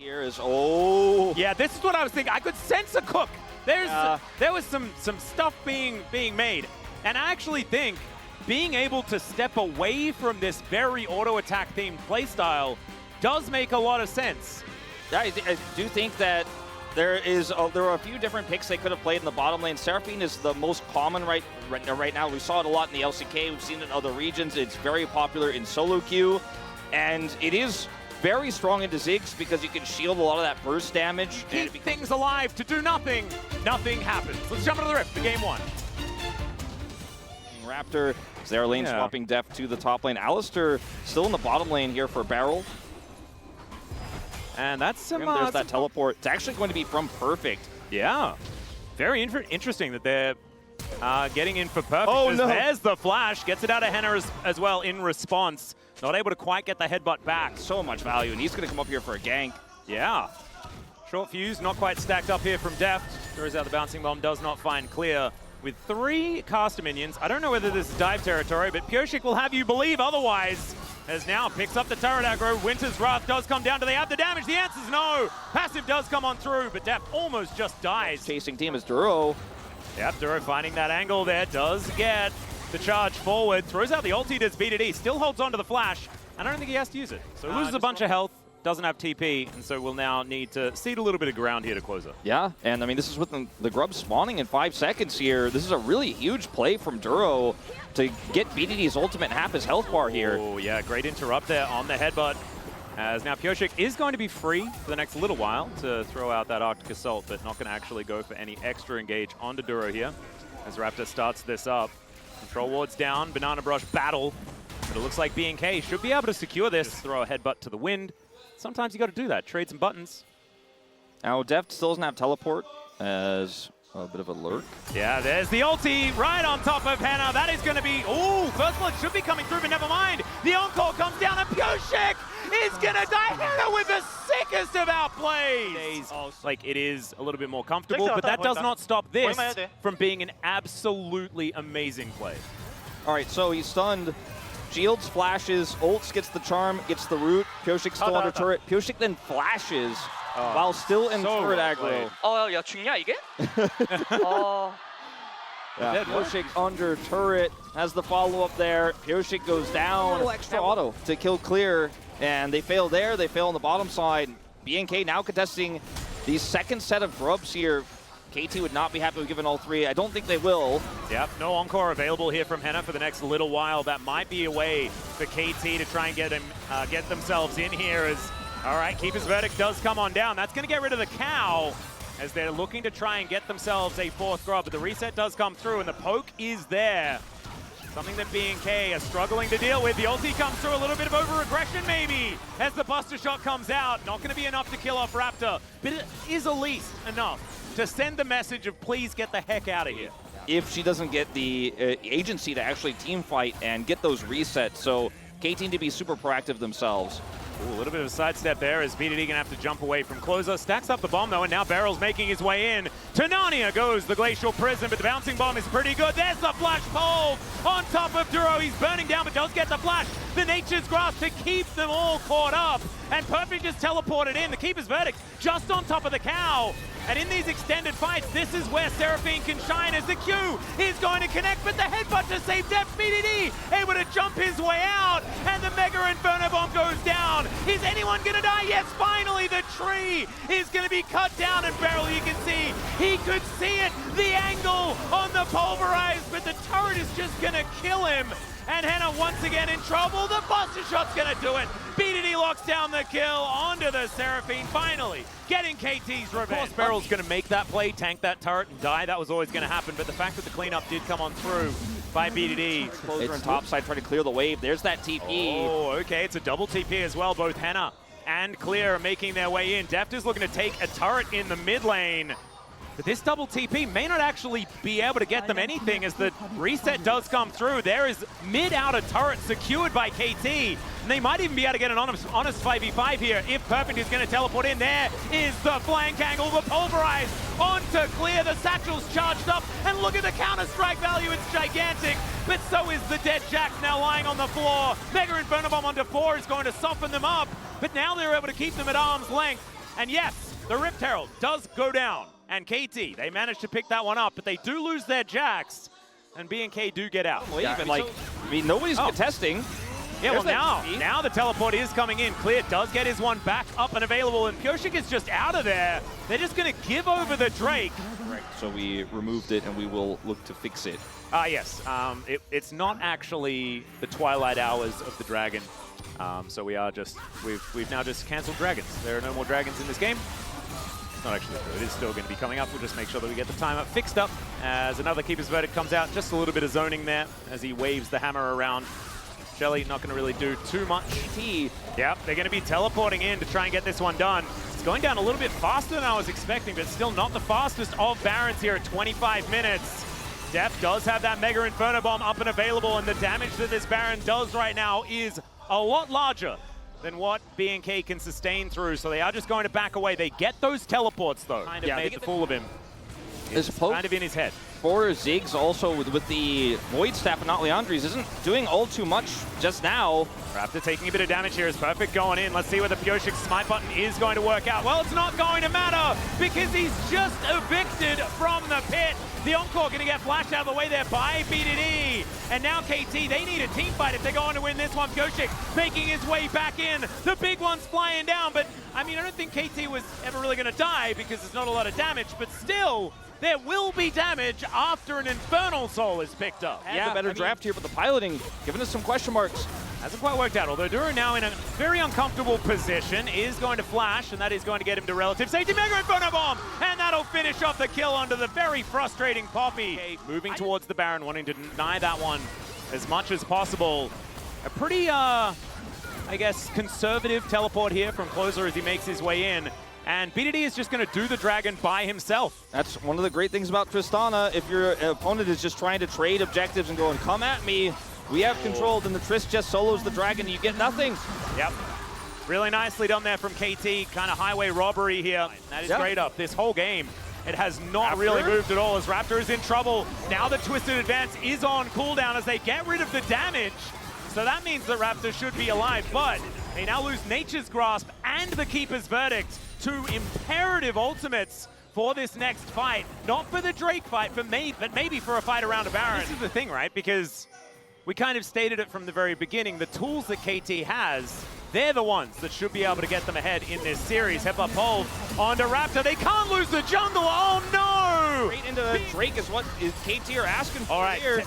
here is, oh. Yeah, this is what I was thinking. I could sense a cook. There was some stuff being made. And I actually think being able to step away from this very auto-attack themed playstyle does make a lot of sense. Yeah, I do think that there are a few different picks they could have played in the bottom lane. Seraphine is the most common right now. We saw it a lot in the LCK. We've seen it in other regions. It's very popular in solo queue. And it is very strong into Ziggs because you can shield a lot of that burst damage. Keep things alive to do nothing. Nothing happens. Let's jump into the Rift for game one. Raptor is their lane swapping Def to the top lane. Alistair still in the bottom lane here for Barrel. And that's some... there's that teleport. It's actually going to be from Perfect. Yeah. Very interesting that they're getting in for Perfect. Oh, no. There's the flash. Gets it out of Henna as well in response. Not able to quite get the headbutt back. So much value, and he's going to come up here for a gank. Yeah. Short fuse, not quite stacked up here from Deft. Throws out the bouncing bomb, does not find clear. With 3 caster minions, I don't know whether this is dive territory, but Pyoshik will have you believe otherwise. As now picks up the turret aggro. Winter's Wrath does come down. Do they have the damage? The answer's no. Passive does come on through, but Deft almost just dies. Chasing team is Duro. Yep, Duro finding that angle there. Does get the charge forward. Throws out the ulti, does BDD. Still holds on to the flash. I don't think he has to use it. So loses a bunch of health. Doesn't have TP, and so we'll now need to cede a little bit of ground here to close up. Yeah, and I mean, this is with the Grub spawning in 5 seconds here. This is a really huge play from Duro to get BDD's ultimate and half his health bar here. Oh, yeah, great interrupt there on the headbutt. As now Pyoshik is going to be free for the next little while to throw out that Arctic Assault, but not going to actually go for any extra engage onto Duro here. As Raptor starts this up. Control wards down, Banana Brush battle. But it looks like B&K should be able to secure this. Just throw a headbutt to the wind. Sometimes you got to do that. Trade some buttons. Now Deft still doesn't have teleport as a bit of a lurk. Yeah, there's the ulti right on top of Henna. That is going to be, ooh, first blood should be coming through, but never mind. The encore comes down and Pyoshik is going to die. Henna with the sickest of outplays. Like, it is a little bit more comfortable, but that does not stop this from being an absolutely amazing play. All right, so he's stunned. Shields, flashes, ults, gets the charm, gets the root. Pyoshik still under turret. Pyoshik then flashes while still in turret aggro. 야 죽냐 이게? Yeah, Pyoshik under turret has the follow-up there. Pyoshik goes down. Extra auto to kill clear, and they fail there. They fail on the bottom side. B&K now contesting the second set of grubs here. KT would not be happy with giving all 3. I don't think they will. Yep, no encore available here from Henna for the next little while. That might be a way for KT to try and get themselves in here. As all right, Keeper's Verdict does come on down. That's going to get rid of the cow as they're looking to try and get themselves a 4th grub. But the reset does come through, and the poke is there. Something that B&K are struggling to deal with. The ulti comes through, a little bit of over-aggression maybe, as the Buster Shot comes out. Not going to be enough to kill off Raptor, but it is at least enough to send the message of please get the heck out of here. If she doesn't get the agency to actually team fight and get those resets, so KT need to be super proactive themselves. Ooh, a little bit of a sidestep there as BDD gonna have to jump away from closer. Stacks up the bomb though, and now Barrel's making his way in. To Narnia goes the Glacial Prison, but the bouncing bomb is pretty good. There's the flash pole on top of Duro. He's burning down, but does get the flash. The Nature's Grasp to keep them all caught up. And Perfect just teleported in. The Keeper's Verdict just on top of the cow. And in these extended fights, this is where Seraphine can shine as the Q is going to connect, but the headbutt to save Deft. BDD able to jump his way out, and the Mega Inferno Bomb goes down. Is anyone gonna die? Yes, finally the tree is gonna be cut down, and Barrel, you can see, he could see it, the angle on the pulverized, but the turret is just gonna kill him. And Henna once again in trouble. The Buster Shot's gonna do it. BDD locks down the kill onto the Seraphine, finally getting KT's revenge. Of course, Barrel's gonna make that play, tank that turret, and die. That was always gonna happen, but the fact that the cleanup did come on through by BDD. Closer and topside trying to clear the wave. There's that TP. Oh, okay, it's a double TP as well. Both Henna and Clear are making their way in. Deft is looking to take a turret in the mid lane. But this double TP may not actually be able to get them anything as the reset does come through. There is mid-outer turret secured by KT. And they might even be able to get an honest 5v5 here if Perfect is going to teleport in. There is the flank angle, the pulverized onto Clear. The satchel's charged up. And look at the counter-strike value. It's gigantic. But so is the dead Jax now lying on the floor. Mega Inferno Bomb onto 4 is going to soften them up. But now they're able to keep them at arm's length. And yes, the Rift Herald does go down. And KT, they managed to pick that one up, but they do lose their Jax. And B&K do get out. Nobody's contesting. Yeah, well now the teleport is coming in. Clear does get his one back up and available, and Pyosik is just out of there. They're just going to give over the Drake. Right. So we removed it, and we will look to fix it. Yes. It's not actually the twilight hours of the dragon. So we've now just cancelled dragons. There are no more dragons in this game. It's not actually true. It is still going to be coming up. We'll just make sure that we get the timer fixed up as another Keeper's Verdict comes out. Just a little bit of zoning there as he waves the hammer around. Shelly not going to really do too much. Yep, they're going to be teleporting in to try and get this one done. It's going down a little bit faster than I was expecting, but still not the fastest of Barons here at 25 minutes. Def does have that Mega Inferno Bomb up and available, and the damage that this Baron does right now is a lot larger than what B&K can sustain through, so they are just going to back away. They get those teleports, though. Kind of made the fool of him. It's kind of in his head. For Ziggs also with the Void Staff and not Leandri's isn't doing all too much just now. Raptor taking a bit of damage here is Perfect going in. Let's see whether Pyosik smite button is going to work out. Well, it's not going to matter because he's just evicted from the pit. The Encore going to get flashed out of the way there by BDD. And now KT, they need a team fight if they're going to win this one. Pyosik making his way back in. The big one's flying down, but I mean, I don't think KT was ever really going to die because there's not a lot of damage, but still, there will be damage after an Infernal Soul is picked up. Yeah, better draft here, but the piloting giving us some question marks. Hasn't quite worked out, although Duro now in a very uncomfortable position is going to flash, and that is going to get him to relative safety. Mega Inferno Bomb, and that'll finish off the kill onto the very frustrating Poppy. Okay, moving towards the Baron, wanting to deny that one as much as possible. A pretty, I guess, conservative teleport here from Closer as he makes his way in. And BDD is just going to do the dragon by himself. That's one of the great things about Tristana. If your opponent is just trying to trade objectives and going, come at me, we have control, then the Trist just solos the dragon and you get nothing. Yep. Really nicely done there from KT. Kind of highway robbery here. That is straight up. This whole game, it has not really moved at all as Raptor is in trouble. Now the Twisted Advance is on cooldown as they get rid of the damage. So that means that Raptor should be alive, but they now lose Nature's Grasp and the Keeper's Verdict. Two imperative ultimates for this next fight. Not for the Drake fight, but maybe for a fight around a Baron. This is the thing, right? Because we kind of stated it from the very beginning. The tools that KT has, they're the ones that should be able to get them ahead in this series. Headbutt pulled onto Raptor. They can't lose the jungle. Oh, no! Straight into Drake is what KT are asking for. All right. Here.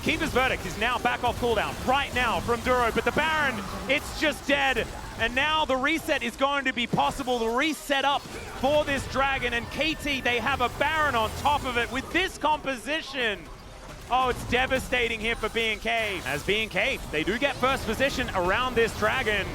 Keeper's Verdict is now back off cooldown right now from Duro, but the Baron, it's just dead. And now the reset is going to be possible, the reset up for this dragon. And KT, they have a Baron on top of it with this composition. Oh, it's devastating here for B&K. As B&K, they do get first position around this dragon.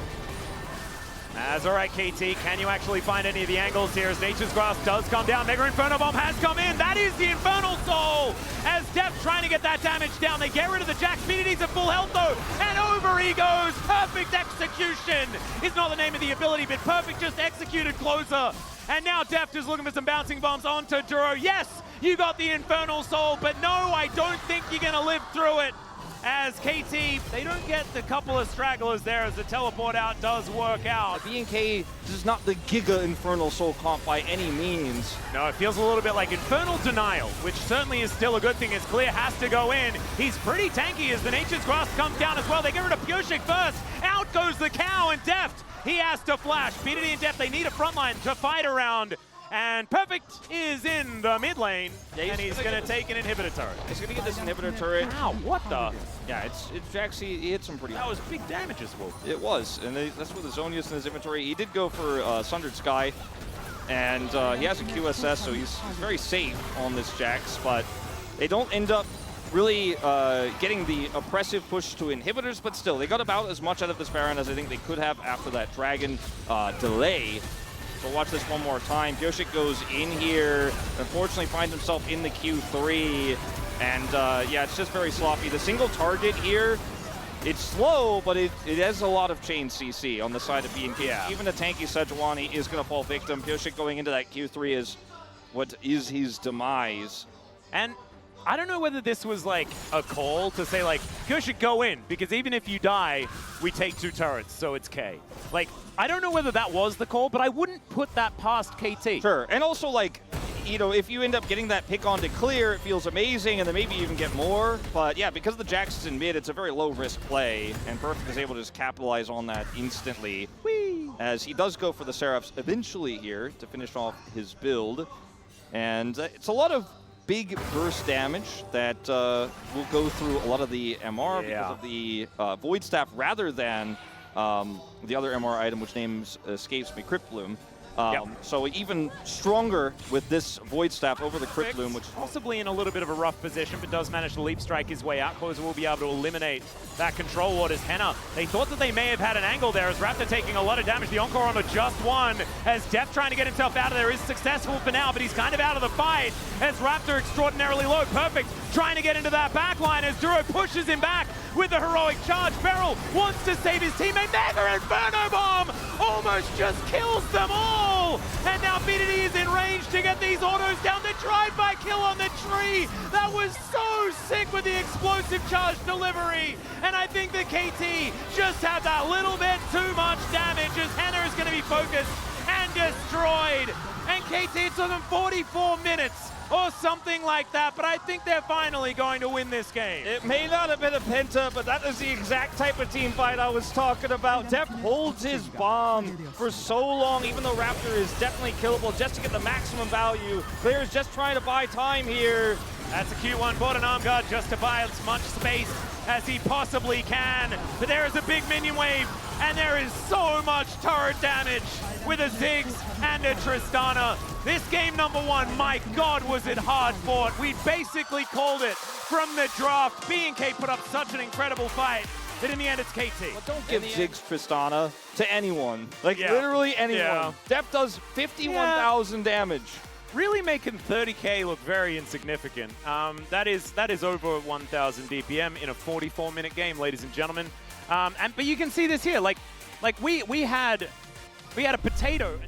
As all right, KT, can you actually find any of the angles here as Nature's Grasp does come down? Mega Inferno Bomb has come in. That is the Infernal Soul. As Def trying to get that damage down. They get rid of the Jax. BDD's at full health though. And over he goes. Perfect execution is not the name of the ability, but perfect just executed Closer. And now Deft is looking for some bouncing bombs onto Duro. Yes, you got the Infernal Soul, but no, I don't think you're going to live through it. As KT, they don't get the couple of stragglers there as the teleport out does work out. B&K is not the Giga Infernal Soul comp by any means. No, it feels a little bit like Infernal Denial, which certainly is still a good thing as Clear has to go in. He's pretty tanky as the Nature's Grasp comes down as well. They get rid of Pyosik first. Out goes the Cow and Deft. He has to flash. BDD and Deft, they need a front line to fight around. And Perfect is in the mid lane, and he's going to take an inhibitor turret. He's going to get this inhibitor turret. Wow, what the? Yeah, it's Jax, he hit some pretty hard. That was big damage as well. It was, and that's with the Zonius in his inventory. He did go for Sundered Sky, and he has a QSS, so he's very safe on this Jax, but they don't end up really getting the oppressive push to inhibitors, but still, they got about as much out of this Baron as I think they could have after that Dragon delay. So watch this one more time. Pyosik goes in here, unfortunately finds himself in the Q3, and yeah, it's just very sloppy. The single target here, it's slow, but it has a lot of chain CC on the side of B&K. Yeah. Even a tanky Sejuani is going to fall victim. Pyosik going into that Q3 is what is his demise. And I don't know whether this was like a call to say like, you should go in, because even if you die, we take 2 turrets, so it's K. Like, I don't know whether that was the call, but I wouldn't put that past KT. Sure, and also like, you know, if you end up getting that pick onto clear, it feels amazing, and then maybe you even get more. But yeah, because the Jax is in mid, it's a very low-risk play, and Perfect is able to just capitalize on that instantly. Whee! As he does go for the Seraphs eventually here to finish off his build. And it's a lot of big burst damage that will go through a lot of the MR because of the Void Staff rather than the other MR item, which names escapes me, Crypt Bloom. So even stronger with this Void Staff over the Crypt Bloom, which possibly in a little bit of a rough position, but does manage to leap strike his way out. Closer will be able to eliminate that control ward as Henna. They thought that they may have had an angle there as Raptor taking a lot of damage. The Encore on just one as Deft trying to get himself out of there is successful for now, but he's kind of out of the fight as Raptor extraordinarily low. Perfect trying to get into that back line as Duro pushes him back with the heroic charge. Beryl wants to save his teammate. Mega Inferno Bomb almost just kills them all. And now BDD is in range to get these autos down. The drive-by kill on the tree. That was so sick with the explosive charge delivery. And I think that KT just had that little bit too much damage as Henna is going to be focused and destroyed. And KT, it took them 44 minutes or something like that, but I think they're finally going to win this game. it may not have been a Penta, but that is the exact type of team fight I was talking about. Deft holds his bomb for so long, even though Raptor is definitely killable, just to get the maximum value. Player's just trying to buy time here. That's a cute one. Bought an arm guard just to buy as much space as he possibly can. But there is a big minion wave, and there is so much turret damage with a Ziggs and a Tristana. This game number 1, my God, was it hard fought. We basically called it from the draft. B&K put up such an incredible fight, but in the end, it's KT. Well, don't give Ziggs Tristana to anyone. Like, literally anyone. Yeah. Deft does 51,000 damage. Really making 30K look very insignificant. That is over 1,000 DPM in a 44-minute game, ladies and gentlemen. But you can see this here. Like we had a potato.